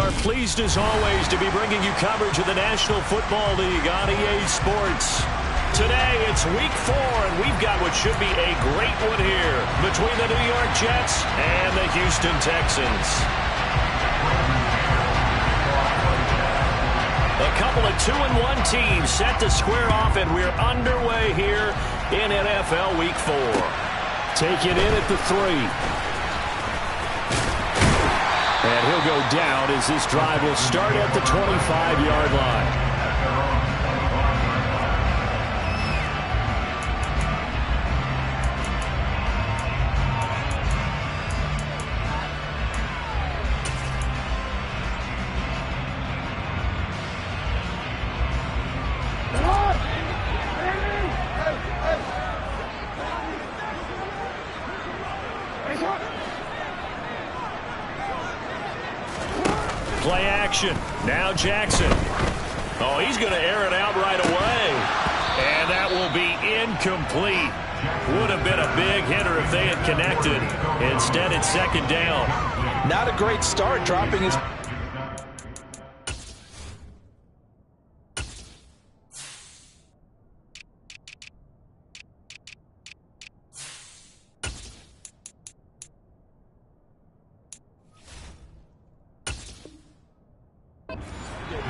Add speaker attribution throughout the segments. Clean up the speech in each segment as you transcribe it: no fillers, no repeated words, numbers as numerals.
Speaker 1: are pleased as always to be bringing you coverage of the National Football League on EA Sports. Today it's week 4 and we've got what should be a great one here between the New York Jets and the Houston Texans. A couple of 2-1 teams set to square off, and we're underway here in NFL Week 4. Take it in at the 3. And he'll go down as this drive will start at the 25-yard line. Play action. Now Jackson. Oh, he's going to air it out right away. And that will be incomplete. Would have been a big hitter if they had connected. Instead, it's second down.
Speaker 2: Not a great start, dropping his...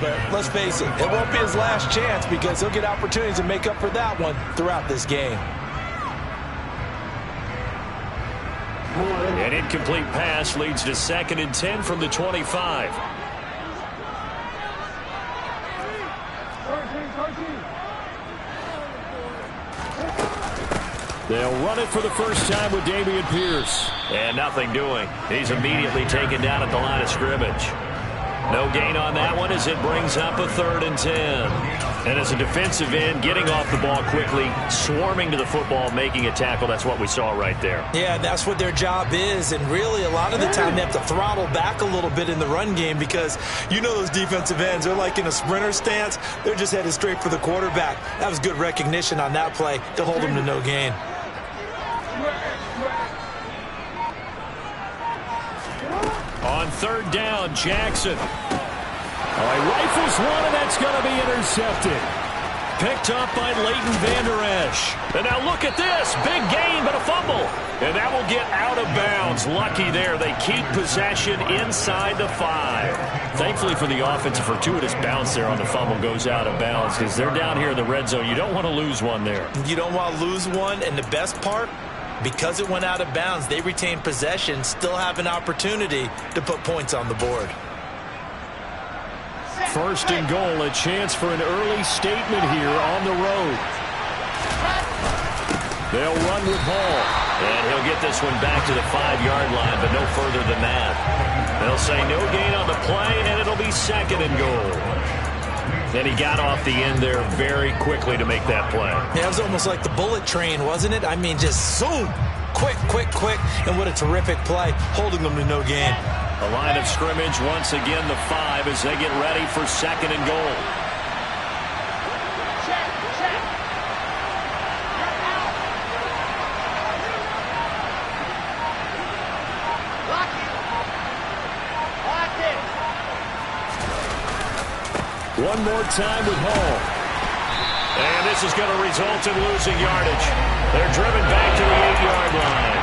Speaker 2: But let's face it won't be his last chance because he'll get opportunities to make up for that one throughout this game.
Speaker 1: An incomplete pass leads to 2nd and 10 from the 25. They'll run it for the first time with Dameon Pierce. And nothing doing. He's immediately taken down at the line of scrimmage. No gain on that one as it brings up a 3rd and 10. And as a defensive end, getting off the ball quickly, swarming to the football, making a tackle, that's what we saw right there.
Speaker 2: Yeah, that's what their job is. And really, a lot of the time, they have to throttle back a little bit in the run game because you know those defensive ends, they're like in a sprinter stance. They're just headed straight for the quarterback. That was good recognition on that play to hold them to no gain.
Speaker 1: On 3rd down, Jackson. Oh, he rifles one, and that's going to be intercepted. Picked up by Leighton Vander Esch. And now look at this. Big gain, but a fumble. And that will get out of bounds. Lucky there. They keep possession inside the 5. Thankfully for the offense, a fortuitous bounce there on the fumble goes out of bounds because they're down here in the red zone. You don't want to lose one there.
Speaker 2: You don't want to lose one, and the best part, because it went out of bounds, they retain possession, still have an opportunity to put points on the board.
Speaker 1: 1st and goal, a chance for an early statement here on the road. They'll run with Hall. And he'll get this one back to the 5-yard line, but no further than that. They'll say no gain on the play, and it'll be 2nd and goal. And he got off the end there very quickly to make that play.
Speaker 2: Yeah, it was almost like the bullet train, wasn't it? I mean, just zoom. Quick, quick, quick. And what a terrific play, holding them to no gain.
Speaker 1: A line of scrimmage, once again, the 5 as they get ready for 2nd and goal. One more time with Hall. And this is going to result in losing yardage. They're driven back to the 8-yard line.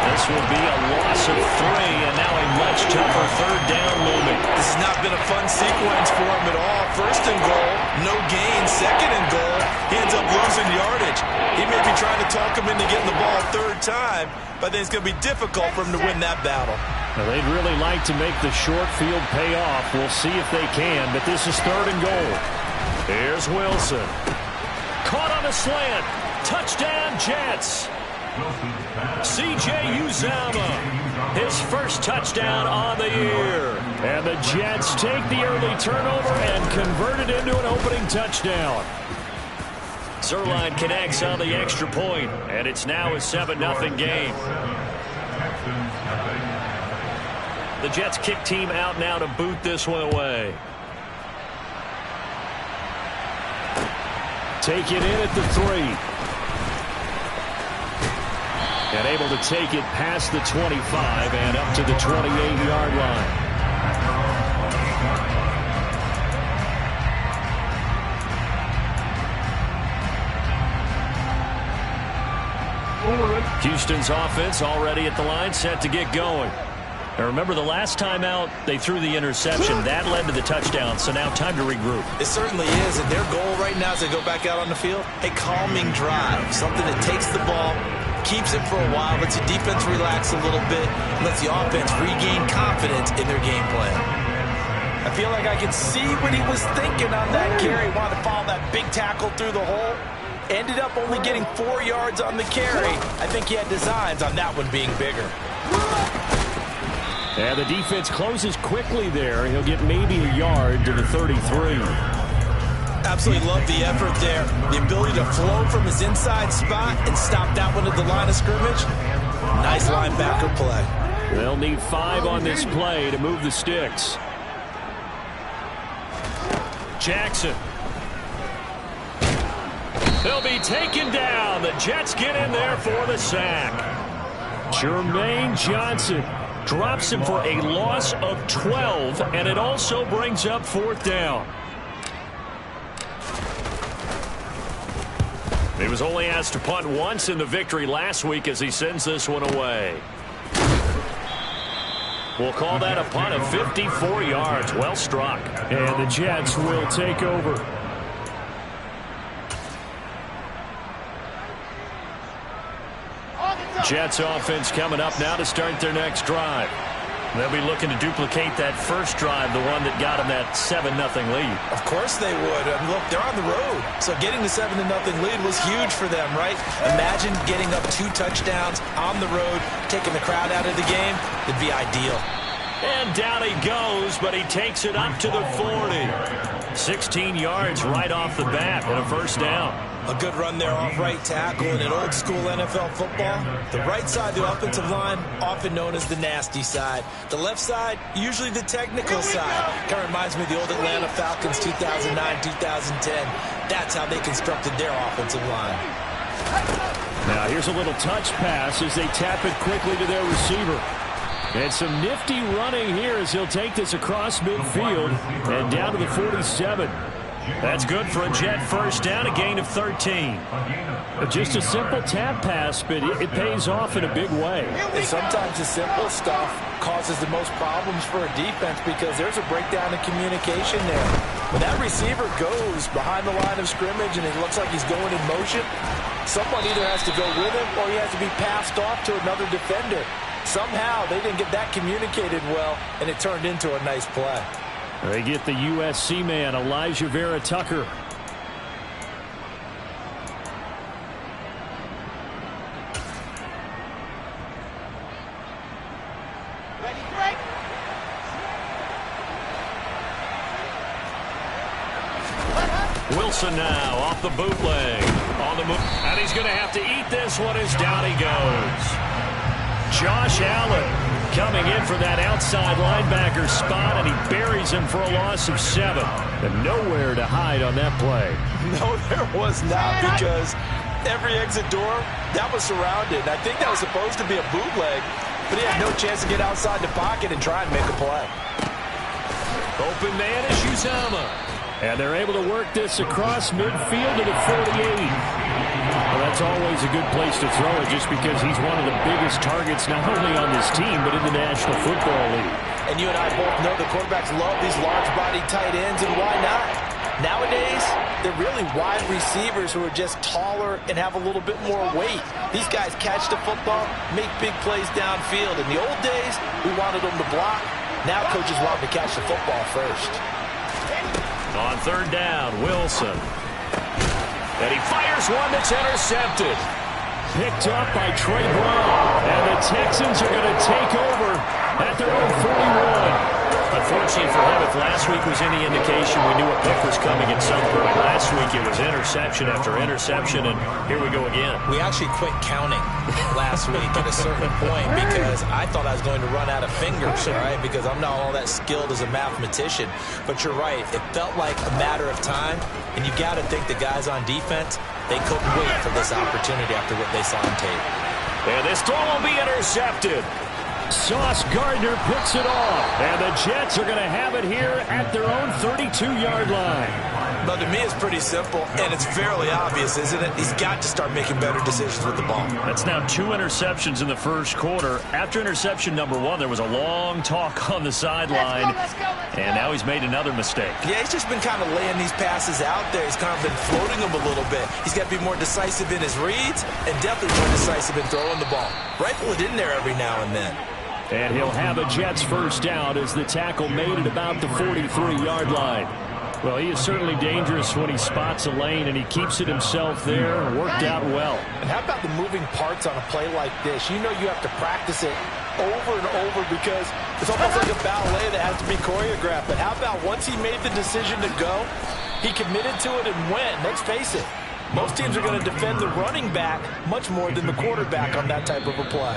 Speaker 1: This will be a loss of 3, and now a much tougher 3rd down looming.
Speaker 2: This has not been a fun sequence for him at all. 1st and goal, no gain. 2nd and goal, he ends up losing yardage. He may be trying to talk him into getting the ball 3rd time, but then it's going to be difficult for him to win that battle.
Speaker 1: Now, they'd really like to make the short field pay off. We'll see if they can, but this is 3rd and goal. Here's Wilson. Caught on a slant. Touchdown, Jets. C.J. Uzomah, his first touchdown on the year. And the Jets take the early turnover and convert it into an opening touchdown. Zuerlein connects on the extra point, and it's now a 7-0 game. The Jets kick team out now to boot this one away. Take it in at the 3. And able to take it past the 25 and up to the 28-yard line. Houston's offense already at the line, set to get going. Now remember, the last time out, they threw the interception. That led to the touchdown, so now time to regroup.
Speaker 2: It certainly is, and their goal right now as they go back out on the field, a calming drive, something that takes the ball, keeps it for a while, lets the defense relax a little bit, and lets the offense regain confidence in their game plan. I feel like I can see what he was thinking on that carry. Wanted to follow that big tackle through the hole. Ended up only getting 4 yards on the carry. I think he had designs on that one being bigger.
Speaker 1: And the defense closes quickly there. He'll get maybe a yard to the 33.
Speaker 2: Absolutely love the effort there. The ability to flow from his inside spot and stop that one at the line of scrimmage. Nice linebacker play.
Speaker 1: They'll need 5 on this play to move the sticks. Jackson. They'll be taken down. The Jets get in there for the sack. Jermaine Johnson drops him for a loss of 12, and it also brings up 4th down. He was only asked to punt once in the victory last week as he sends this one away. We'll call that a punt of 54 yards. Well struck. And the Jets will take over. Jets offense coming up now to start their next drive. They'll be looking to duplicate that first drive, the one that got them that 7-0 lead.
Speaker 2: Of course they would. I mean, look, they're on the road. So getting the 7-0 lead was huge for them, right? Imagine getting up 2 touchdowns on the road, taking the crowd out of the game. It'd be ideal.
Speaker 1: And down he goes, but he takes it up to the 40. 16 yards right off the bat and a 1st down.
Speaker 2: A good run there off right tackle in an old-school NFL football. The right side of the offensive line, often known as the nasty side. The left side, usually the technical side. Kind of reminds me of the old Atlanta Falcons 2009-2010. That's how they constructed their offensive line.
Speaker 1: Now here's a little touch pass as they tap it quickly to their receiver. And some nifty running here as he'll take this across midfield and down to the 47. That's good for a Jet 1st down, a gain of 13. Just a simple tap pass, but it pays off in a big way.
Speaker 2: And sometimes the simple stuff causes the most problems for a defense because there's a breakdown in communication there. When that receiver goes behind the line of scrimmage and it looks like he's going in motion, someone either has to go with him or he has to be passed off to another defender. Somehow they didn't get that communicated well, and it turned into a nice play.
Speaker 1: They get the USC man, Elijah Vera Tucker. Wilson now off the bootleg. On the move. And he's going to have to eat this one as down he goes. Josh Allen coming in for that outside linebacker spot, and he buries him for a loss of 7. And nowhere to hide on that play.
Speaker 2: No, there was not, because every exit door, that was surrounded. I think that was supposed to be a bootleg, but he had no chance to get outside the pocket and try and make a play.
Speaker 1: Open man is Uzomah. And they're able to work this across midfield to the 48. Well, that's always a good place to throw it just because he's one of the biggest targets not only on this team but in the National Football League.
Speaker 2: And you and I both know the quarterbacks love these large-bodied tight ends, and why not? Nowadays, they're really wide receivers who are just taller and have a little bit more weight. These guys catch the football, make big plays downfield. In the old days, we wanted them to block. Now coaches want them to catch the football first.
Speaker 1: On 3rd down, Wilson. And he fires one that's intercepted. Picked up by Trey Brown. And the Texans are going to take over at their own 41. Unfortunately for him, if last week was any indication, we knew a pick was coming at some point. Last week it was interception after interception, and here we go again.
Speaker 2: We actually quit counting last week at a certain point because I thought I was going to run out of fingers, all right, because I'm not all that skilled as a mathematician. But you're right. It felt like a matter of time, and you got to think the guys on defense, they couldn't wait for this opportunity after what they saw on tape.
Speaker 1: And this throw will be intercepted. Sauce Gardner picks it off, and the Jets are going to have it here at their own 32-yard line.
Speaker 2: But to me, it's pretty simple, and it's fairly obvious, isn't it? He's got to start making better decisions with the ball.
Speaker 1: That's now 2 interceptions in the first quarter. After interception number 1, there was a long talk on the sideline, and now he's made another mistake.
Speaker 2: Yeah, he's just been kind of laying these passes out there. He's kind of been floating them a little bit. He's got to be more decisive in his reads and definitely more decisive in throwing the ball. Rifle it in there every now and then.
Speaker 1: And he'll have a Jets first down as the tackle made at about the 43-yard line. Well, he is certainly dangerous when he spots a lane, and he keeps it himself there. Worked out well.
Speaker 3: And how about the moving parts on a play like this? You know you have to practice it over and over because it's almost like a ballet that has to be choreographed. But how about once he made the decision to go, he committed to it and went. Let's face it, most teams are going to defend the running back much more than the quarterback on that type of a play.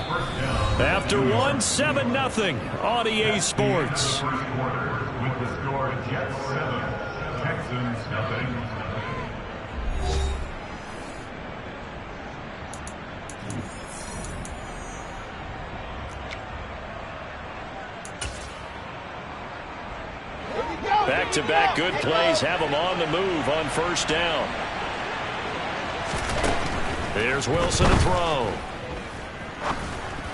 Speaker 1: After 1, 7-0 on EA Sports.
Speaker 4: With the score, Jets 7, Texans nothing.
Speaker 1: Back-to-back good plays have him on the move on first down. Here's Wilson to throw.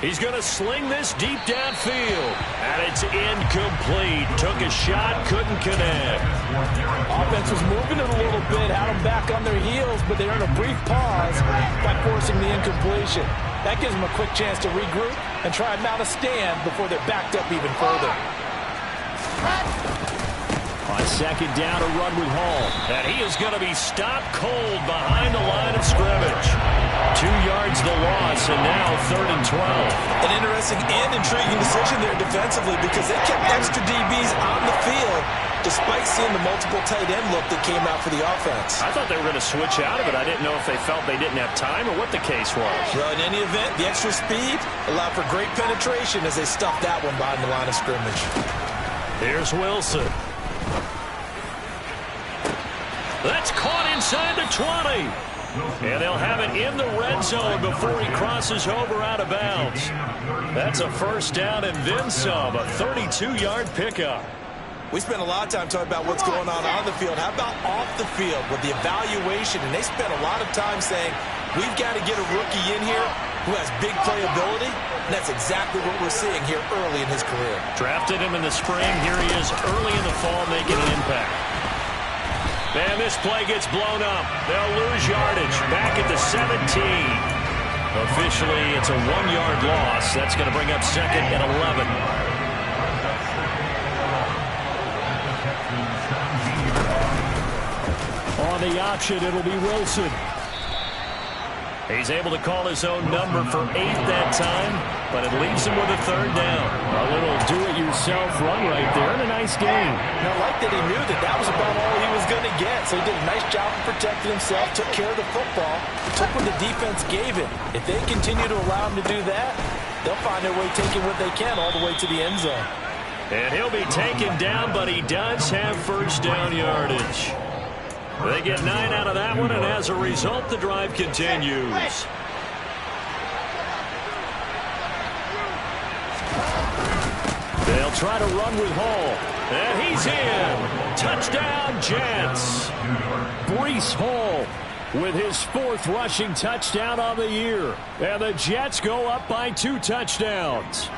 Speaker 1: He's going to sling this deep downfield. And it's incomplete. Took a shot, couldn't connect.
Speaker 3: Offense was moving it a little bit, had them back on their heels, but they earned a brief pause by forcing the incompletion. That gives them a quick chance to regroup and try and mount a stand before they're backed up even further.
Speaker 1: On second down, a run with Hall. And he is going to be stopped cold behind the line of scrimmage. 2 yards the loss, and now 3rd and 12.
Speaker 2: An interesting and intriguing decision there defensively because they kept extra DBs on the field despite seeing the multiple tight end look that came out for the offense.
Speaker 1: I thought they were going to switch out of it. I didn't know if they felt they didn't have time or what the case was.
Speaker 2: Well, in any event, the extra speed allowed for great penetration as they stuffed that one behind the line of scrimmage.
Speaker 1: Here's Wilson. That's caught inside the 20. And they'll have it in the red zone before he crosses over out of bounds. That's a first down and then some, a 32-yard pickup.
Speaker 2: We spent a lot of time talking about what's going on the field. How about off the field with the evaluation? And they spent a lot of time saying, we've got to get a rookie in here who has big playability. And that's exactly what we're seeing here early in his career.
Speaker 1: Drafted him in the spring. Here he is early in the fall making an impact. And this play gets blown up. They'll lose yardage back at the 17. Officially, it's a 1-yard loss. That's going to bring up 2nd and 11. On the option, it'll be Wilson. He's able to call his own number for 8 that time, but it leaves him with a 3rd down. A little do-it-yourself run right there, and a nice gain.
Speaker 3: Now, like that, he knew that was about all he was going to get, so he did a nice job of protecting himself, took care of the football, took what the defense gave him. If they continue to allow him to do that, they'll find their way taking what they can all the way to the end zone.
Speaker 1: And he'll be taken down, but he does have first down yardage. They get 9 out of that one, and as a result, the drive continues. They'll try to run with Hall. And he's in. Touchdown, Jets. Breece Hall with his 4th rushing touchdown on the year. And the Jets go up by 2 touchdowns.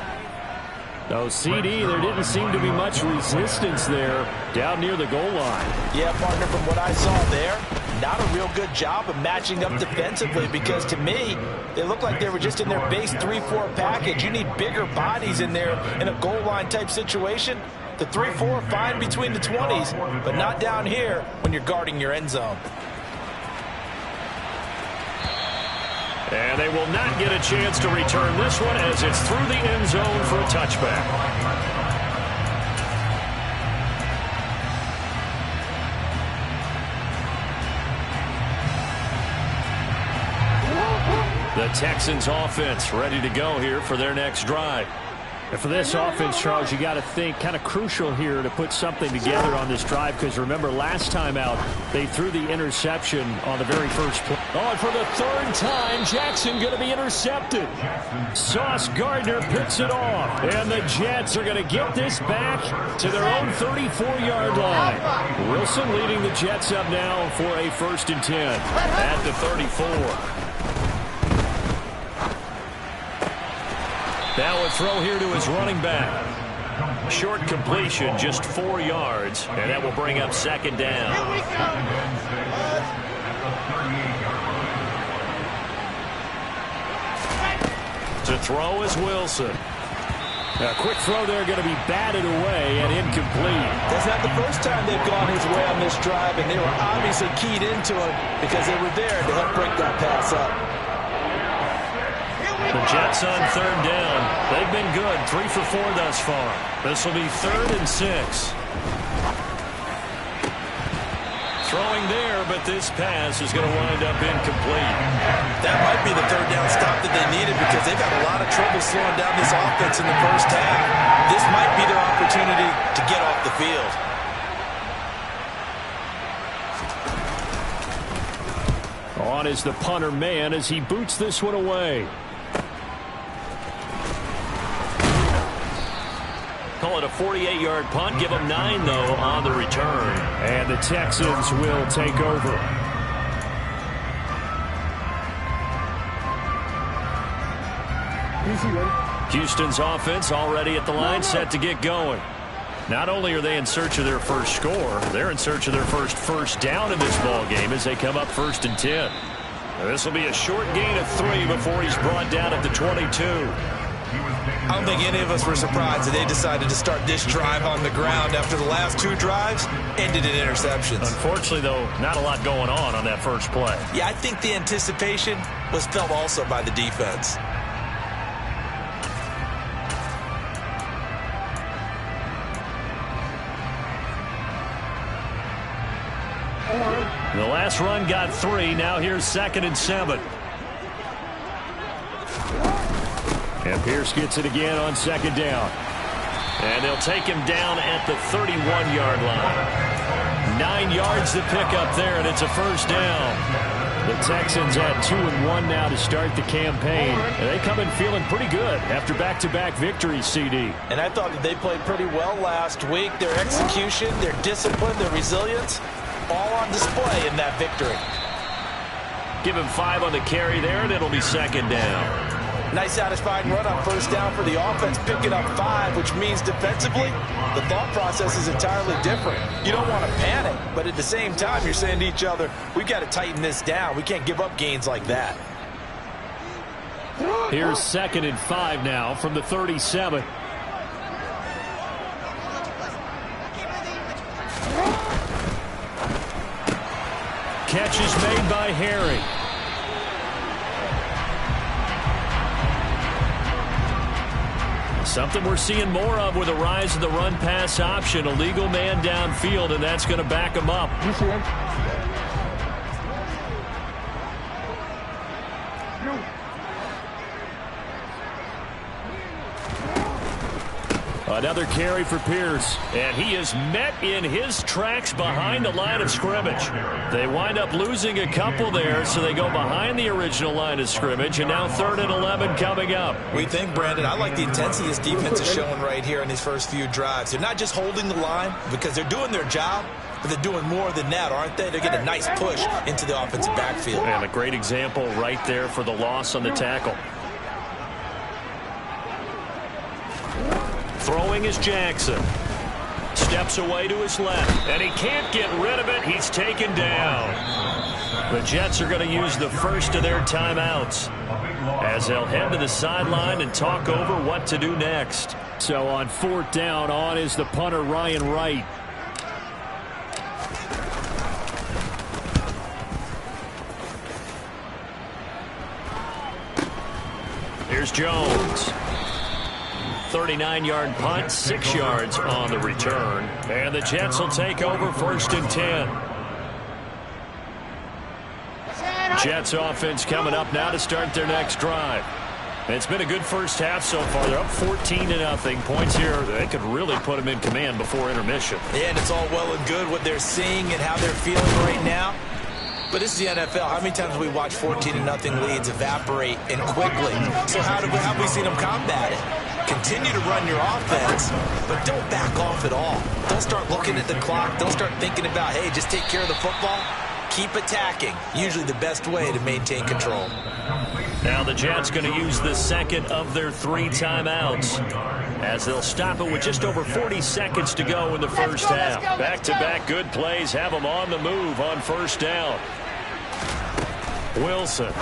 Speaker 1: No, CD, there didn't seem to be much resistance there down near the goal line.
Speaker 3: Yeah, partner, from what I saw there, not a real good job of matching up defensively because to me, they looked like they were just in their base 3-4 package. You need bigger bodies in there in a goal line type situation. The 3-4 fine between the 20s, but not down here when you're guarding your end zone.
Speaker 1: And they will not get a chance to return this one as it's through the end zone for a touchback. The Texans offense ready to go here for their next drive. And for this offense, Charles, you got to think kind of crucial here to put something together on this drive, because remember last time out they threw the interception on the very first play. Oh, and for the third time, Jackson going to be intercepted. Sauce Gardner picks it off, and the Jets are going to get this back to their own 34-yard line. Wilson leading the Jets up now for a 1st and 10 at the 34. Now a throw here to his running back. Short completion, just 4 yards, and that will bring up 2nd down. To throw is Wilson. A quick throw there going to be batted away and incomplete.
Speaker 3: That's not the first time they've gone his way on this drive, and they were obviously keyed into it because they were there to help break that pass up.
Speaker 1: The Jets on 3rd down. They've been good, 3 for 4 thus far. This will be 3rd and 6. Throwing there, but this pass is going to wind up incomplete.
Speaker 2: That might be the 3rd down stop that they needed, because they've had a lot of trouble slowing down this offense in the first half. This might be their opportunity to get off the field.
Speaker 1: On is the punter man as he boots this one away. Call it a 48-yard punt. Give them 9, though, on the return. And the Texans will take over. Houston's offense already at the line, set to get going. Not only are they in search of their first score, they're in search of their first down in this ball game as they come up 1st and 10. This will be a short gain of 3 before he's brought down at the 22.
Speaker 2: I don't think any of us were surprised that they decided to start this drive on the ground after the last 2 drives ended in interceptions.
Speaker 1: Unfortunately, though, not a lot going on that first play.
Speaker 2: Yeah, I think the anticipation was felt also by the defense.
Speaker 1: The last run got 3. Now here's 2nd and 7. And Pierce gets it again on 2nd down. And they'll take him down at the 31-yard line. 9 yards to pick up there, and it's a 1st down. The Texans at 2-1 now to start the campaign. And they come in feeling pretty good after back-to-back victories, CD.
Speaker 3: And I thought that they played pretty well last week. Their execution, their discipline, their resilience, all on display in that victory.
Speaker 1: Give him 5 on the carry there, and it'll be 2nd down.
Speaker 3: Nice satisfying run on 1st down for the offense, picking up 5, which means defensively, the thought process is entirely different. You don't want to panic, but at the same time, you're saying to each other, we've got to tighten this down. We can't give up gains like that.
Speaker 1: Here's 2nd and 5 now from the 37. Catch is made by Harry. Something we're seeing more of with the rise of the run-pass option. A legal man downfield, and that's going to back him up. Another carry for Pierce, and he is met in his tracks behind the line of scrimmage. They wind up losing a couple there, so they go behind the original line of scrimmage, and now 3rd and 11 coming up.
Speaker 2: We think, Brandon, I like the intensity this defense is showing right here in these first few drives. They're not just holding the line because they're doing their job, but they're doing more than that, aren't they? They're getting a nice push into the offensive backfield.
Speaker 1: And a great example right there for the loss on the tackle. Throwing is Jackson. Steps away to his left, and he can't get rid of it. He's taken down. The Jets are going to use the first of their timeouts as they'll head to the sideline and talk over what to do next. So on 4th down, on is the punter, Ryan Wright. Here's Jones. 39-yard punt, 6 yards on the return. And the Jets will take over 1st and 10. Jets offense coming up now to start their next drive. It's been a good first half so far. They're up 14-0. Points here, they could really put them in command before intermission.
Speaker 2: Yeah, and it's all well and good what they're seeing and how they're feeling right now. But this is the NFL. How many times have we watched 14-0 leads evaporate and quickly? So how have we seen them combat it? Continue to run your offense, but don't back off at all. Don't start looking at the clock. Don't start thinking about, hey, just take care of the football. Keep attacking. Usually the best way to maintain control.
Speaker 1: Now the Jets going to use the second of their 3 timeouts as they'll stop it with just over 40 seconds to go in the first half. Back-to-back good plays have them on the move on first down. Wilson.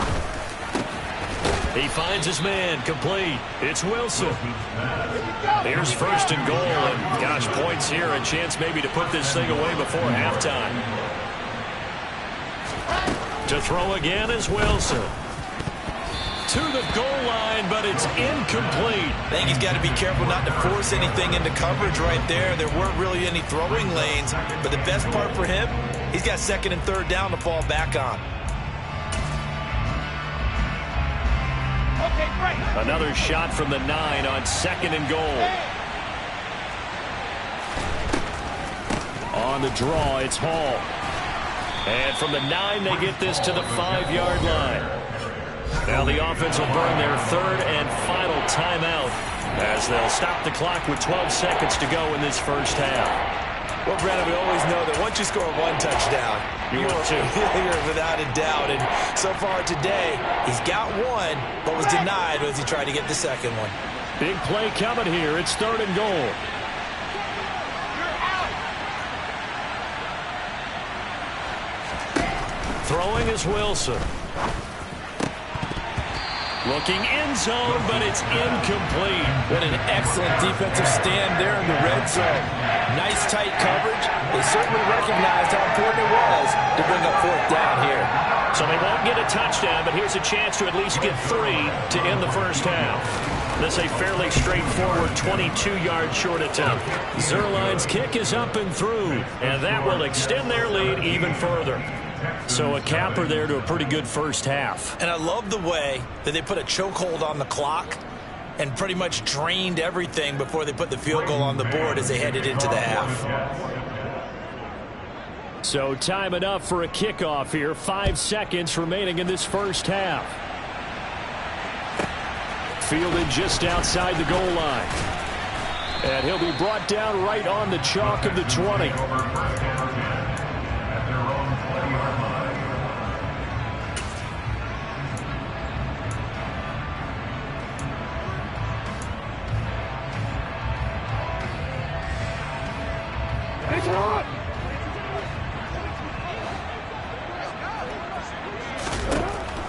Speaker 1: He finds his man, complete. It's Wilson. Here's first and goal, and gosh, points here, a chance maybe to put this thing away before halftime. To throw again is Wilson. To the goal line, but it's incomplete.
Speaker 2: I think he's got to be careful not to force anything into coverage right there. There weren't really any throwing lanes, but the best part for him, he's got second and third down to fall back on.
Speaker 5: Okay, great.
Speaker 1: Another shot from the 9 on second and goal. On the draw, it's Hall. And from the 9, they get this to the 5-yard line. Now the offense will burn their third and final timeout as they'll stop the clock with 12 seconds to go in this first half.
Speaker 2: Well, Brandon, we always know that once you score 1 touchdown, you're without a doubt. And so far today, he's got 1, but was denied as he tried to get the second one.
Speaker 1: Big play coming here. It's third and goal. Throwing is Wilson. Looking end zone, but it's incomplete.
Speaker 3: What an excellent defensive stand there in the red zone. Nice tight coverage. They certainly recognized how important it was to bring up fourth down here.
Speaker 1: So they won't get a touchdown, but here's a chance to at least get 3 to end the first half. This is a fairly straightforward 22-yard short attempt. Zuerlein's kick is up and through, and that will extend their lead even further. So a capper there to a pretty good first half.
Speaker 2: And I love the way that they put a chokehold on the clock and pretty much drained everything before they put the field goal on the board as they headed into the half.
Speaker 1: So time enough for a kickoff here. 5 seconds remaining in this first half. Fielded just outside the goal line. And he'll be brought down right on the chalk of the 20.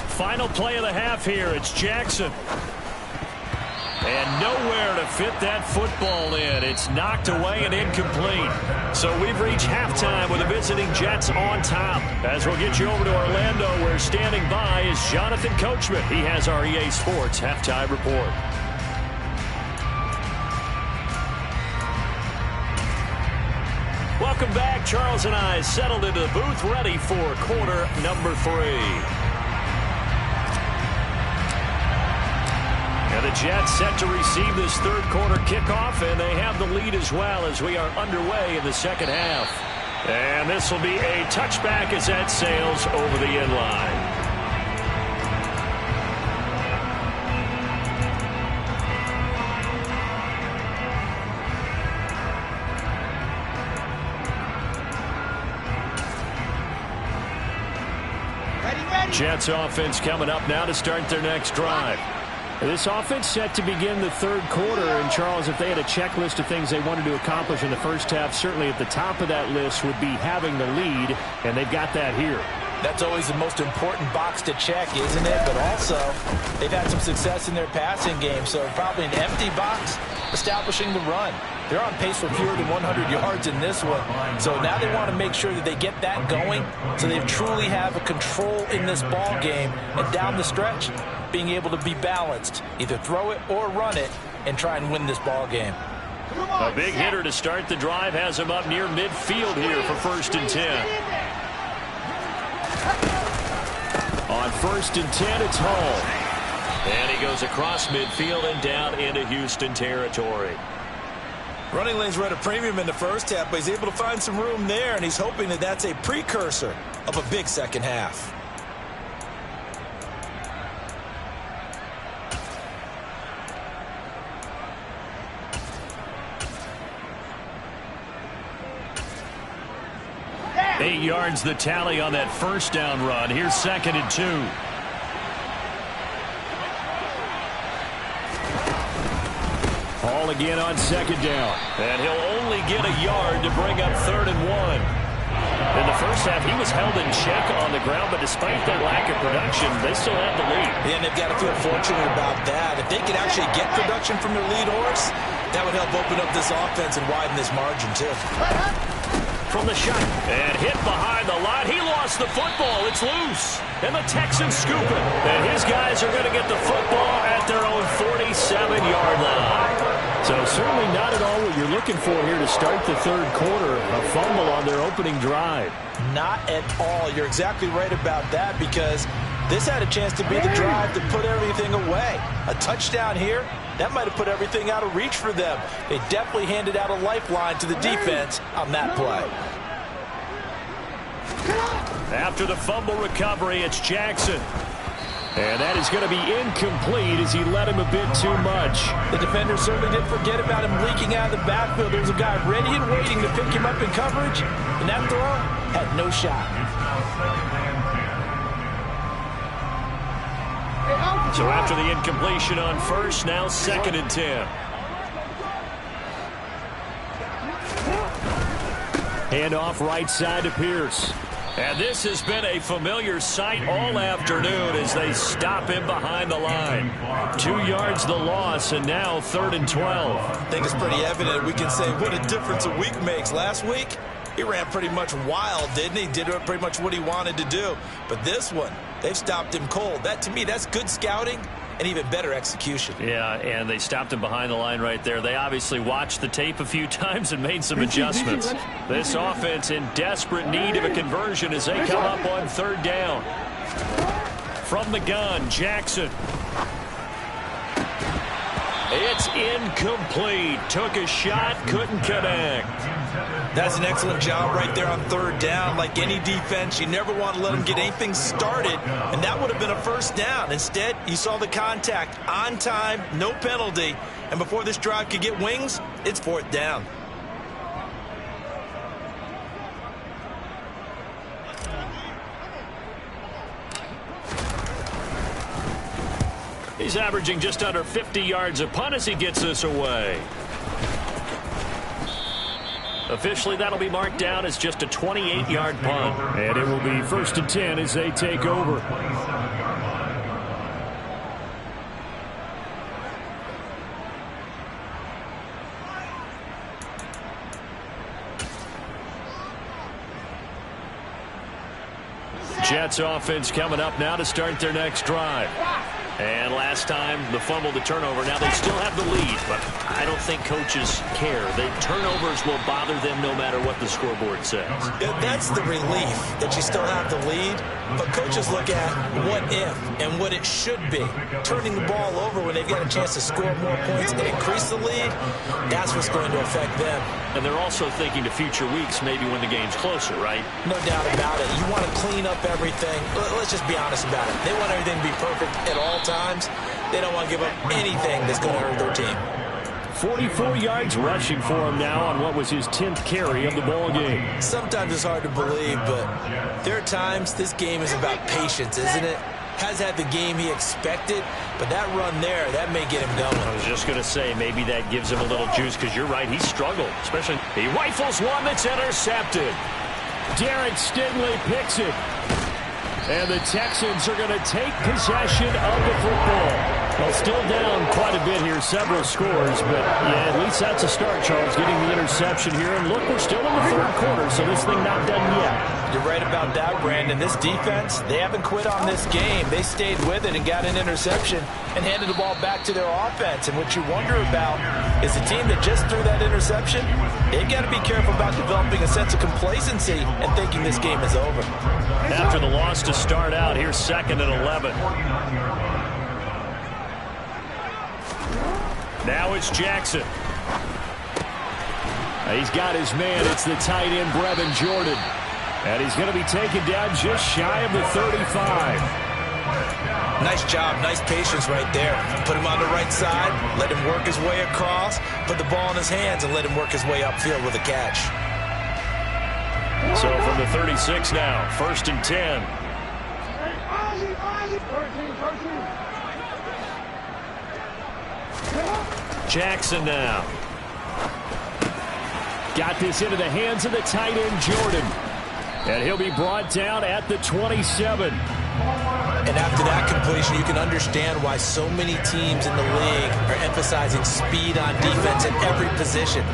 Speaker 1: Final play of the half here. It's Jackson. And nowhere to fit that football in. It's knocked away and incomplete. So we've reached halftime with the visiting Jets on top. As we'll get you over to Orlando, where standing by is Jonathan Coachman. He has our EA Sports halftime report. Welcome back. Charles and I settled into the booth, ready for quarter number 3. And the Jets set to receive this third quarter kickoff, and they have the lead as well as we are underway in the second half. And this will be a touchback as that sails over the end line. Jets offense coming up now to start their next drive. This offense set to begin the third quarter, and Charles, if they had a checklist of things they wanted to accomplish in the first half, certainly at the top of that list would be having the lead, and they've got that here.
Speaker 3: That's always the most important box to check, isn't it? But also, they've had some success in their passing game, so probably an empty box establishing the run. They're on pace for fewer than 100 yards in this one. So now they want to make sure that they get that going so they truly have a control in this ball game. And down the stretch, being able to be balanced, either throw it or run it, and try and win this ball game.
Speaker 1: A big hitter to start the drive has him up near midfield here for 1st and 10. On 1st and 10, it's Hall. And he goes across midfield and down into Houston territory.
Speaker 2: Running lanes were at a premium in the first half, but he's able to find some room there, and he's hoping that that's a precursor of a big second half.
Speaker 1: Eight yards the tally on that first down run. Here's 2nd and 2. Hall again on 2nd down. And he'll only get a yard to bring up 3rd and 1. In the first half, he was held in check on the ground, but despite their lack of production, they still have the lead.
Speaker 2: Yeah, and they've got to feel fortunate about that. If they could actually get production from their lead horse, that would help open up this offense and widen this margin, too.
Speaker 1: From the shot, and hit behind the line. He lost the football. It's loose. And the Texans scoop it. And his guys are going to get the football at their own 47-yard line. So certainly not at all what you're looking for here to start the third quarter. A fumble on their opening drive.
Speaker 2: Not at all. You're exactly right about that, because this had a chance to be the drive to put everything away. A touchdown here, that might have put everything out of reach for them. They definitely handed out a lifeline to the defense on that play.
Speaker 1: After the fumble recovery, it's Jackson. And that is going to be incomplete as he led him a bit too much.
Speaker 2: The defender certainly didn't forget about him leaking out of the backfield. There was a guy ready and waiting to pick him up in coverage, and that throw had no shot.
Speaker 1: So after the incompletion on first, now 2nd and 10. Handoff right side to Pierce. And this has been a familiar sight all afternoon as they stop him behind the line. 2 yards the loss, and now 3rd and 12.
Speaker 2: I think it's pretty evident. We can say what a difference a week makes. Last week, he ran pretty much wild, didn't he? Did pretty much what he wanted to do. But this one, they've stopped him cold. That, to me, that's good scouting and even better execution.
Speaker 1: Yeah, and they stopped him behind the line right there. They obviously watched the tape a few times and made some adjustments. This offense in desperate need of a conversion as they come up on 3rd down. From the gun, Jackson. It's incomplete. Took a shot, couldn't connect.
Speaker 2: That's an excellent job right there on 3rd down. Like any defense, you never want to let them get anything started, and that would have been a 1st down. Instead, you saw the contact on time, no penalty, and before this drive could get wings, it's 4th down.
Speaker 1: He's averaging just under 50 yards a punt as he gets this away. Officially, that'll be marked down as just a 28-yard punt. And it will be 1st and 10 as they take over. Jets offense coming up now to start their next drive. And last time, the fumble, the turnover. Now they still have the lead, but I don't think coaches care. The turnovers will bother them no matter what the scoreboard says.
Speaker 2: Yeah, that's the relief that you still have the lead. But coaches look at what if and what it should be. Turning the ball over when they've got a chance to score more points and increase the lead, that's what's going to affect them.
Speaker 1: And they're also thinking to future weeks, maybe when the game's closer, right?
Speaker 2: No doubt about it. You want to clean up everything. Let's just be honest about it. They want everything to be perfect at all times. They don't want to give up anything that's going to hurt their team.
Speaker 1: 44 yards rushing for him now on what was his 10th carry of the ball game.
Speaker 2: Sometimes it's hard to believe, but there are times this game is about patience, isn't it? Has had the game he expected, but that run there, that may get him going.
Speaker 1: I was just going to say, maybe that gives him a little juice, because you're right, he struggled. Especially, he rifles one that's intercepted. Derek Stingley picks it. And the Texans are going to take possession of the football. Well, still down quite a bit here, several scores, but yeah, at least that's a start, Charles, getting the interception here. And look, we're still in the third quarter, so this thing not done yet.
Speaker 3: You're right about that, Brandon. This defense, they haven't quit on this game. They stayed with it and got an interception and handed the ball back to their offense. And what you wonder about is the team that just threw that interception, they've got to be careful about developing a sense of complacency and thinking this game is over.
Speaker 1: After the loss to start out, here's 2nd and 11. Now it's Jackson. He's got his man. It's the tight end, Brevin Jordan. And he's going to be taken down just shy of the 35.
Speaker 2: Nice job, nice patience right there. Put him on the right side, let him work his way across, put the ball in his hands, and let him work his way upfield with a catch.
Speaker 1: So from the 36 now, 1st and 10. Jackson now. Got this into the hands of the tight end, Jordan. And he'll be brought down at the 27.
Speaker 2: And after that completion, you can understand why so many teams in the league are emphasizing speed on defense at every position.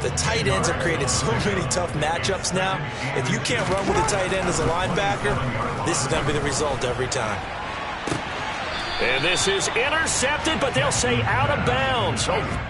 Speaker 2: The tight ends have created so many tough matchups now. If you can't run with a tight end as a linebacker, this is going to be the result every time.
Speaker 1: And this is intercepted, but they'll say out of bounds. Oh.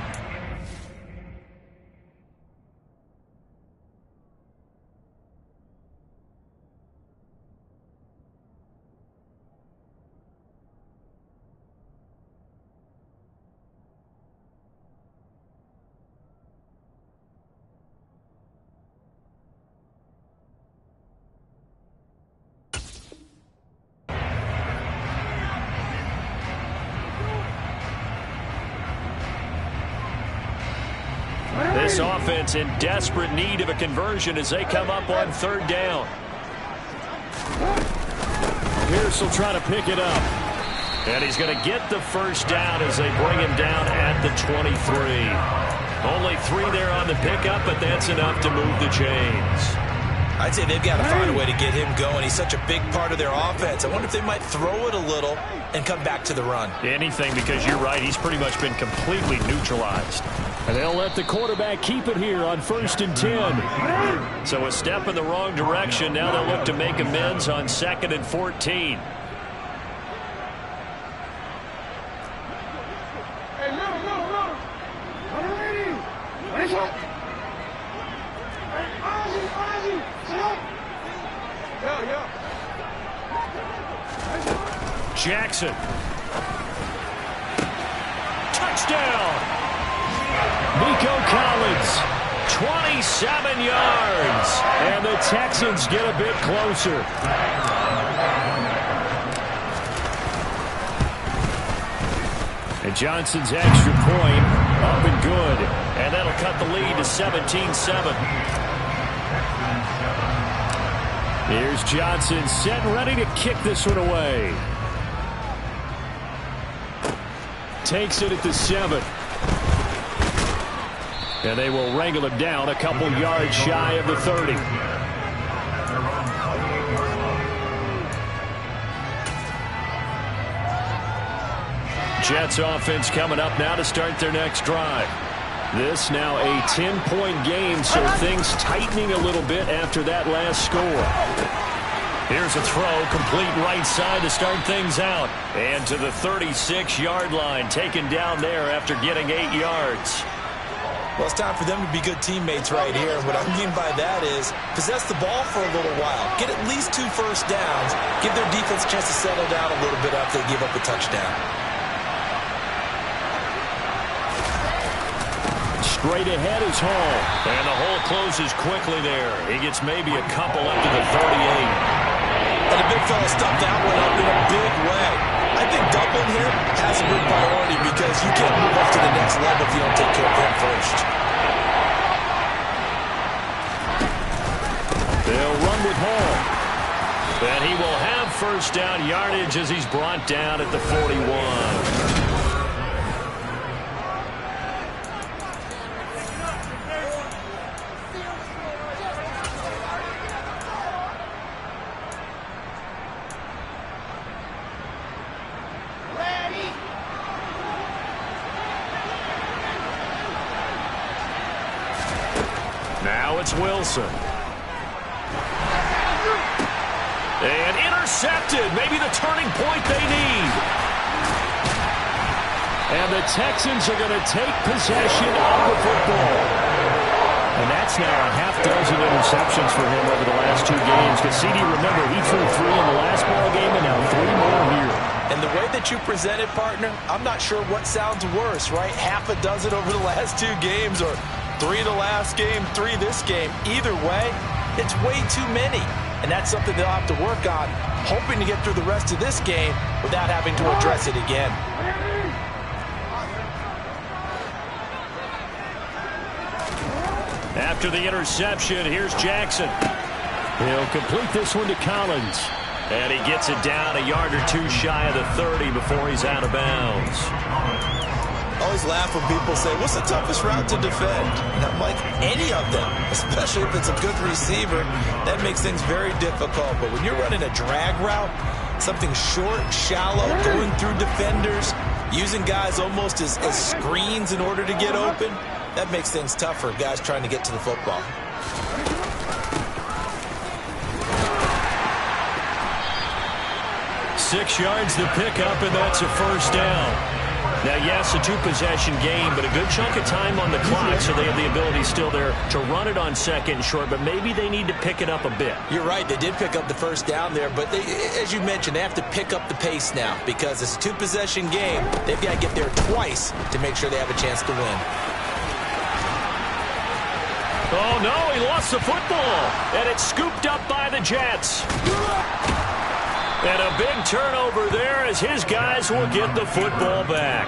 Speaker 1: This offense in desperate need of a conversion as they come up on 3rd down. Pierce will try to pick it up. And he's going to get the first down as they bring him down at the 23. Only 3 there on the pickup, but that's enough to move the chains.
Speaker 2: I'd say they've got to find a way to get him going. He's such a big part of their offense. I wonder if they might throw it a little and come back to the run.
Speaker 1: Anything, because you're right. He's pretty much been completely neutralized. And they'll let the quarterback keep it here on 1st and 10. So a step in the wrong direction. Now they'll look to make amends on 2nd and 14. Jackson. Touchdown. Nico Collins, 27 yards. And the Texans get a bit closer. And Johnson's extra point up and good. And that'll cut the lead to 17-7. Here's Johnson set and ready to kick this one away. Takes it at the 7. And they will wrangle him down a couple yards shy of the 30. Jets offense coming up now to start their next drive. This now a 10-point game, so things tightening a little bit after that last score. Here's a throw, complete right side to start things out. And to the 36-yard line, taken down there after getting 8 yards.
Speaker 2: Well, it's time for them to be good teammates right here. And what I mean by that is possess the ball for a little while. Get at least 2 first downs. Give their defense a chance to settle down a little bit after they give up a touchdown.
Speaker 1: Straight ahead is Hall. And the hole closes quickly there. He gets maybe a couple up to the 38.
Speaker 2: And the big fella stuffed that one up in a big way. I think Dublin here has a good priority because you can't move up to the next level if you don't take care of him first.
Speaker 1: They'll run with Hall. And he will have first down yardage as he's brought down at the 41. Now it's Wilson. And intercepted. Maybe the turning point they need. And the Texans are going to take possession of the football. And that's now a half dozen interceptions for him over the last 2 games. Because, CD, remember, he threw 3 in the last ball game and now 3 more here.
Speaker 3: And the way that you present it, partner, I'm not sure what sounds worse, right? Half a dozen over the last 2 games, or 3 the last game, 3 this game. Either way, it's way too many. And that's something they'll have to work on, hoping to get through the rest of this game without having to address it again.
Speaker 1: After the interception, here's Jackson. He'll complete this one to Collins. And he gets it down a yard or 2 shy of the 30 before he's out of bounds.
Speaker 2: I always laugh when people say, what's the toughest route to defend? And I'm like, any of them, especially if it's a good receiver. That makes things very difficult. But when you're running a drag route, something short, shallow, going through defenders, using guys almost as screens in order to get open, that makes things tough for guys trying to get to the football.
Speaker 1: Six yards the pickup, and that's a first down. Now, yes, a 2-possession game, but a good chunk of time on the clock, so they have the ability still there to run it on second and short, but maybe they need to pick it up a bit.
Speaker 2: You're right. They did pick up the first down there, but they, as you mentioned, they have to pick up the pace now because it's a 2-possession game. They've got to get there twice to make sure they have a chance to win.
Speaker 1: Oh, no, he lost the football, and it's scooped up by the Jets. And a big turnover there as his guys will get the football back.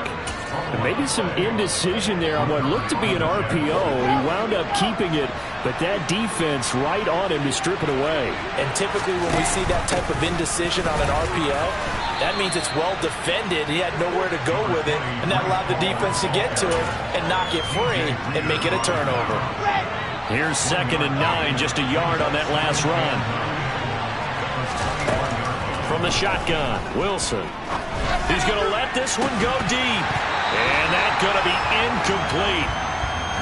Speaker 5: And maybe some indecision there on what looked to be an RPO. He wound up keeping it, but that defense right on him to strip it away.
Speaker 3: And typically when we see that type of indecision on an RPO, that means it's well defended. He had nowhere to go with it, and that allowed the defense to get to it and knock it free and make it a turnover.
Speaker 1: Here's 2nd and 9, just a yard on that last run. From the shotgun, Wilson. He's going to let this one go deep. And that's going to be incomplete.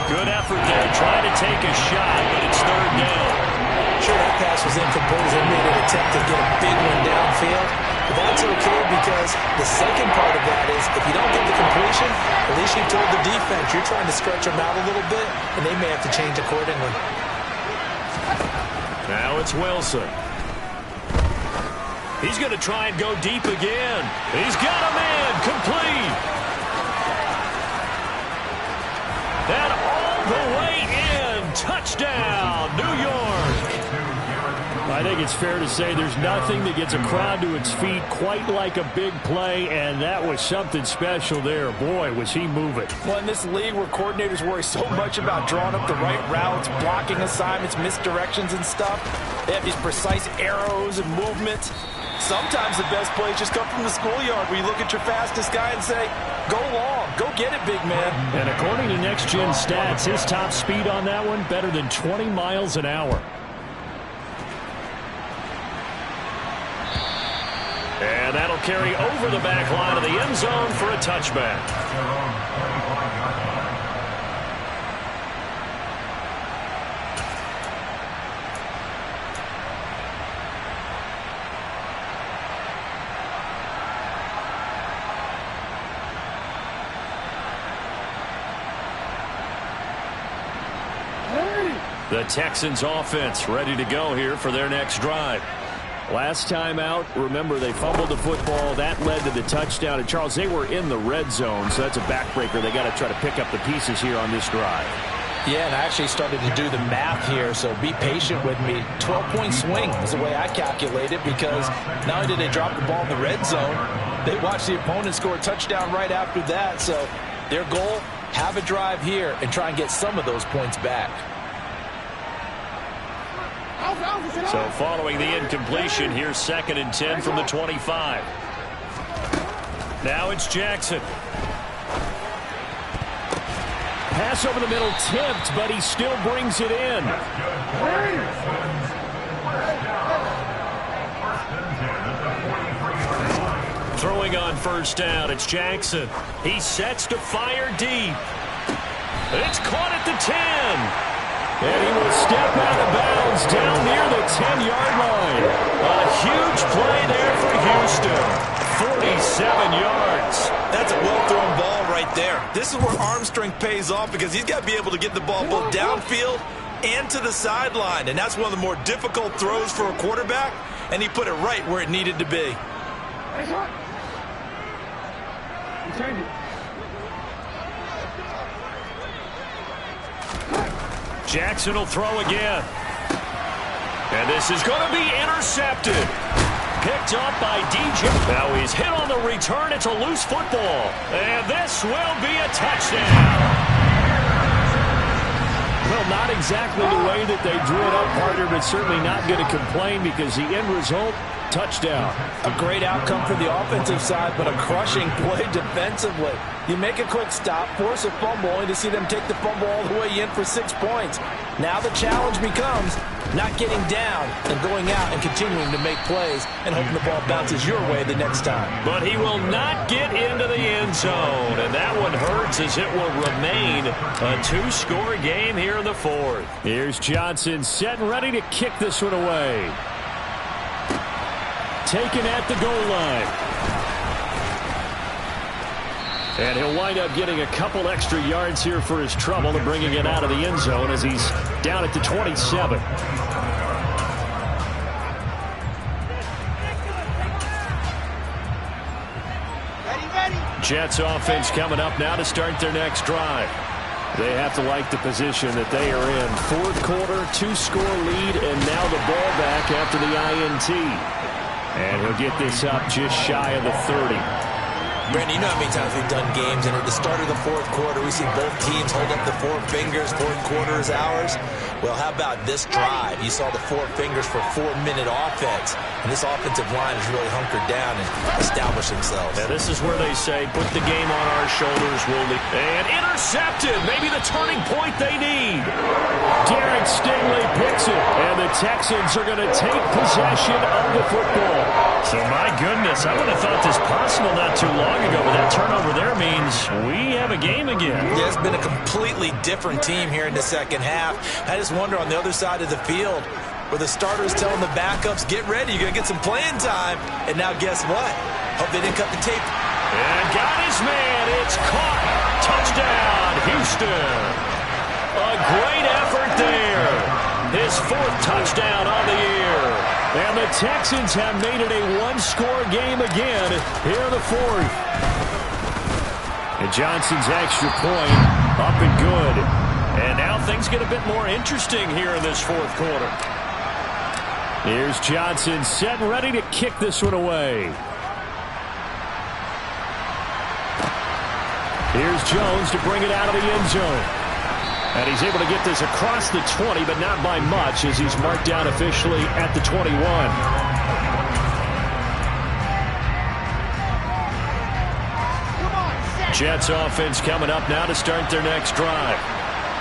Speaker 1: Good effort there, trying to take a shot, but it's 3rd down.
Speaker 2: Sure, that pass was incomplete as they made an attempt to get a big one downfield. But that's okay because the second part of that is if you don't get the completion, at least you told the defense you're trying to stretch them out a little bit, and they may have to change accordingly.
Speaker 1: Now it's Wilson. He's going to try and go deep again. He's got a man complete. And all the way in. Touchdown, New York.
Speaker 5: I think it's fair to say there's nothing that gets a crowd to its feet quite like a big play, and that was something special there. Boy, was he moving.
Speaker 3: Well, in this league where coordinators worry so much about drawing up the right routes, blocking assignments, misdirections and stuff, they have these precise arrows and movements. Sometimes the best plays just come from the schoolyard where you look at your fastest guy and say, go long, go get it, big man.
Speaker 5: And according to Next Gen Stats, his top speed on that one, better than 20 miles an hour.
Speaker 1: And that'll carry over the back line of the end zone for a touchback. The Texans offense ready to go here for their next drive.
Speaker 5: Last time out, remember, they fumbled the football. That led to the touchdown. And, Charles, they were in the red zone, so that's a backbreaker. They got to try to pick up the pieces here on this drive.
Speaker 3: Yeah, and I actually started to do the math here, so be patient with me. 12-point swing is the way I calculate it because not only did they drop the ball in the red zone, they watched the opponent score a touchdown right after that. So their goal, have a drive here and try and get some of those points back.
Speaker 1: So following the incompletion, here's 2nd and 10 from the 25. Now it's Jackson.
Speaker 5: Pass over the middle tipped, but he still brings it in.
Speaker 1: Throwing on 1st down, it's Jackson. He sets to fire deep. It's caught at the 10.
Speaker 5: And he will step out of bounds down near the 10-yard line.
Speaker 1: A huge play there for Houston. 47 yards.
Speaker 2: That's a well-thrown ball right there. This is where arm strength pays off because he's got to be able to get the ball both downfield and to the sideline. And that's one of the more difficult throws for a quarterback. And he put it right where it needed to be.
Speaker 1: Jackson will throw again. And this is going to be intercepted. Picked up by DJ. Now he's hit on the return. It's a loose football. And this will be a touchdown.
Speaker 5: Well, not exactly the way that they drew it up, partner, but certainly not going to complain because the end result, touchdown.
Speaker 3: A great outcome for the offensive side, but a crushing play defensively. You make a quick stop, force a fumble, only to see them take the fumble all the way in for 6 points. Now the challenge becomes not getting down and going out and continuing to make plays and hoping the ball bounces your way the next time.
Speaker 1: But he will not get into the end zone, and that one hurts as it will remain a 2-score game here in the fourth.
Speaker 5: Here's Johnson set and ready to kick this one away. Taken at the goal line. And he'll wind up getting a couple extra yards here for his trouble and bringing it out of the end zone as he's down at the 27. Jets offense coming up now to start their next drive. They have to like the position that they are in. Fourth quarter, 2-score lead, and now the ball back after the INT. And he'll get this up just shy of the 30.
Speaker 2: Brandon, you know how many times we've done games, and at the start of the fourth quarter, we see both teams hold up the 4 fingers, fourth quarter is ours. Well, how about this drive? You saw the 4 fingers for 4-minute offense, and this offensive line has really hunkered down and established themselves.
Speaker 1: Now, this is where they say, put the game on our shoulders, Willie. And intercepted, maybe the turning point they need.
Speaker 5: Derek Stingley picks it, and the Texans are going to take possession of the football.
Speaker 1: So, my goodness, I would have thought this possible not too long ago, but that turnover there means we have a game again.
Speaker 2: Yeah, it's been a completely different team here in the second half. I just wonder on the other side of the field where the starters telling the backups, get ready, you're going to get some playing time. And now guess what? Hope they didn't cut the tape.
Speaker 1: And got his man. It's caught. Touchdown, Houston. A great effort there. His 4th touchdown on the year.
Speaker 5: And the Texans have made it a 1-score game again here in the 4th. And Johnson's extra point up and good.
Speaker 1: And now things get a bit more interesting here in this 4th quarter.
Speaker 5: Here's Johnson set and ready to kick this one away. Here's Jones to bring it out of the end zone. And he's able to get this across the 20, but not by much as he's marked down officially at the 21. Jets offense coming up now to start their next drive.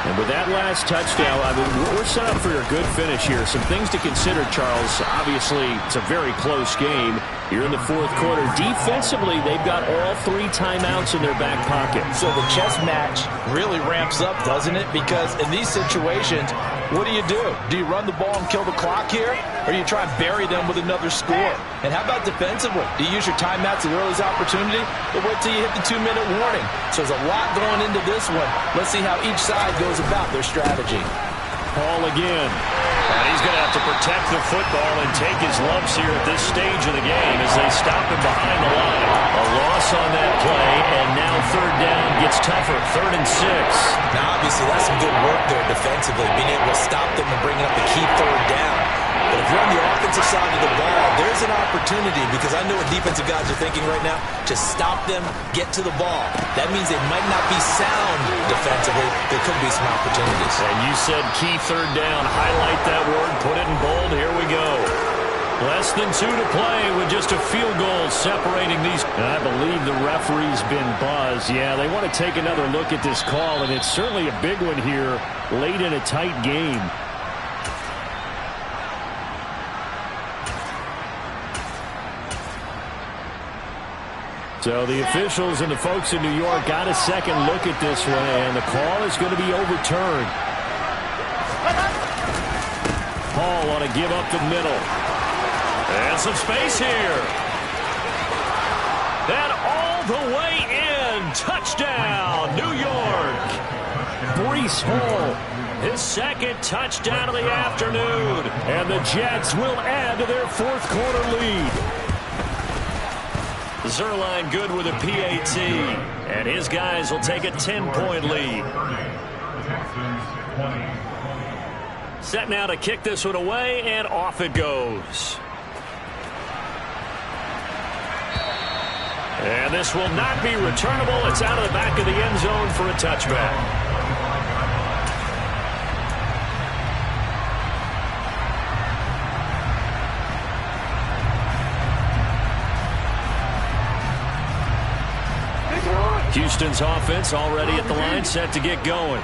Speaker 5: And with that last touchdown, I mean, we're set up for a good finish here. Some things to consider, Charles. Obviously, it's a very close game. You're in the 4th quarter. Defensively, they've got all 3 timeouts in their back pocket.
Speaker 3: So the chess match really ramps up, doesn't it? Because in these situations, what do? Do you run the ball and kill the clock here? Or do you try and bury them with another score? And how about defensively? Do you use your timeouts at the earliest opportunity? Or wait till you hit the 2-minute warning? So there's a lot going into this one. Let's see how each side goes about their strategy.
Speaker 5: Paul again.
Speaker 1: And he's going to have to protect the football and take his lumps here at this stage of the game as they stop him behind the line. A loss on that play, and now 3rd down gets tougher. 3rd and 6.
Speaker 2: Now, obviously, that's some good work there defensively, being able to stop them and bringing up the key 3rd down. But if you're on the offensive side of the ball, there's an opportunity because I know what defensive guys are thinking right now. Just stop them, get to the ball. That means they might not be sound defensively. There could be some opportunities.
Speaker 1: And you said key 3rd down. Highlight that word. Put it in bold. Here we go. Less than 2 to play with just a field goal separating these.
Speaker 5: And I believe the referee's been buzzed. Yeah, they want to take another look at this call, and it's certainly a big one here late in a tight game. So the officials and the folks in New York got a second look at this one, and the call is going to be overturned. Hall on a give up the middle.
Speaker 1: And some space here. And all the way in. Touchdown, New York.
Speaker 5: Breece Hall.
Speaker 1: His 2nd touchdown of the afternoon.
Speaker 5: And the Jets will add to their 4th quarter lead.
Speaker 1: Zuerlein good with a PAT. And his guys will take a 10-point lead. Set now to kick this one away, and off it goes. And this will not be returnable. It's out of the back of the end zone for a touchback. Houston's offense already at the line, set to get going.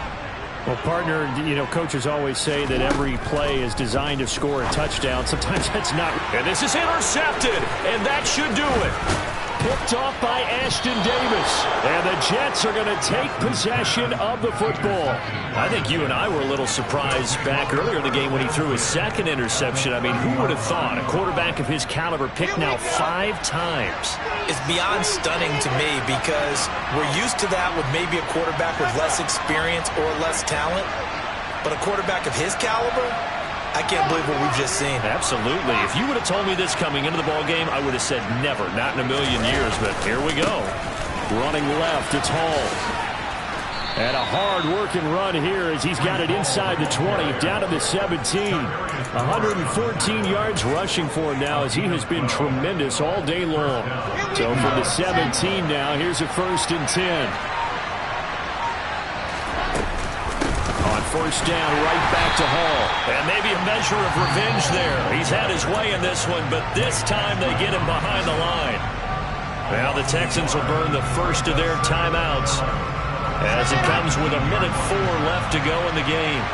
Speaker 5: Well, partner, coaches always say that every play is designed to score a touchdown. Sometimes that's not.
Speaker 1: And this is intercepted, and that should do it. Picked off by Ashton Davis. And the Jets are going to take possession of the football. I think you and I were a little surprised back earlier in the game when he threw his second interception. I mean, who would have thought a quarterback of his caliber picked now 5 times?
Speaker 2: It's beyond stunning to me because we're used to that with maybe a quarterback with less experience or less talent. But a quarterback of his caliber, I can't believe what we've just seen.
Speaker 1: Absolutely. If you would have told me this coming into the ball game, I would have said never, not in a million years. But here we go.
Speaker 5: Running left, it's Hall. And a hard-working run here as he's got it inside the 20, down to the 17. 114 yards rushing for him now as he has been tremendous all day long. So from the 17 now, here's a 1st and 10. On first down, right back to Hall.
Speaker 1: And maybe a measure of revenge there. He's had his way in this one, but this time they get him behind the line. Now the Texans will burn the first of their timeouts as it comes with 1:04 left to go in the game.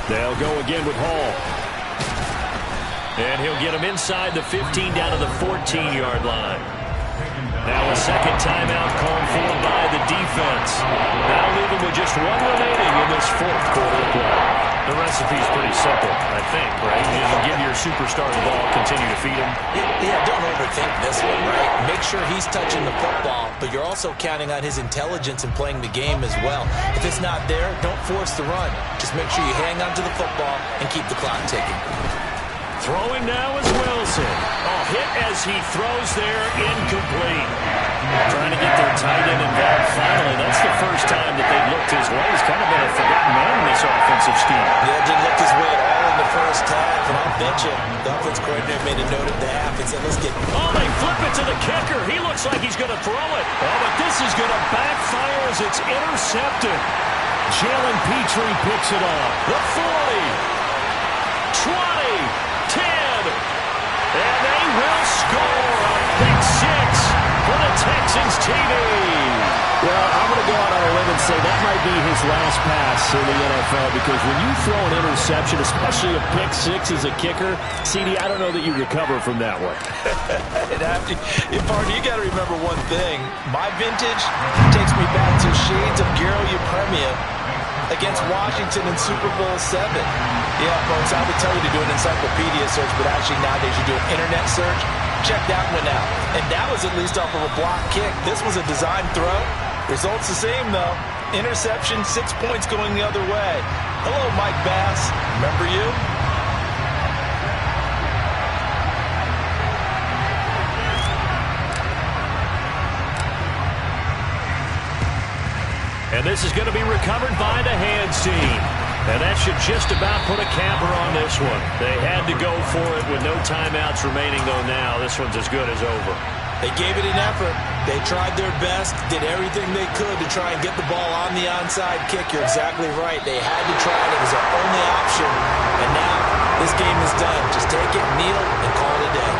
Speaker 5: They'll go again with Hall.
Speaker 1: And he'll get him inside the 15 down to the 14-yard line. Now a second timeout called for by the defense. That'll leave him with just 1 remaining in this 4th quarter of play. The recipe's pretty simple, I think, right? You just give your superstar the ball, continue to feed him.
Speaker 2: Yeah, don't overthink this one, right? Make sure he's touching the football, but you're also counting on his intelligence in playing the game as well. If it's not there, don't force the run. Just make sure you hang on to the football and keep the clock ticking.
Speaker 1: Throwing now is Wilson. Oh, hit as he throws there, incomplete. Trying to get their tight end involved finally. That's the first time that they've looked his way. He's kind of been a forgotten man in this offensive scheme.
Speaker 2: Yeah, didn't look his way at all in the first half, and I'll bet you the offense coordinator made a note at the half and said, let's get...
Speaker 1: Oh, they flip it to the kicker. He looks like he's going to throw it. Oh, but this is going to backfire as it's intercepted.
Speaker 5: Jalen Petrie picks it off.
Speaker 1: The 40, 20, 10, and they will score a big 6 for the Texans TV.
Speaker 5: Well, I'm going to go out on a limb and say that might be his last pass in the NFL because when you throw an interception, especially a pick 6 as a kicker, CD, I don't know that you recover from that one.
Speaker 2: Partner, you got to remember one thing. My vintage takes me back to shades of Garo Yepremia against Washington in Super Bowl 7. Yeah, folks, I would tell you to do an encyclopedia search, but actually nowadays you do an internet search. Check that one out. And that was at least off of a block kick. This was a design throw. Results the same, though. Interception, 6 points going the other way. Hello, Mike Bass. Remember you?
Speaker 1: And this is going to be recovered by the hands team. And that should just about put a capper on this one. They had to go for it with no timeouts remaining, though now this one's as good as over.
Speaker 2: They gave it an effort. They tried their best, did everything they could to try and get the ball on the onside kick. You're exactly right. They had to try it. It was their only option. And now this game is done. Just take it, kneel, and call it a day.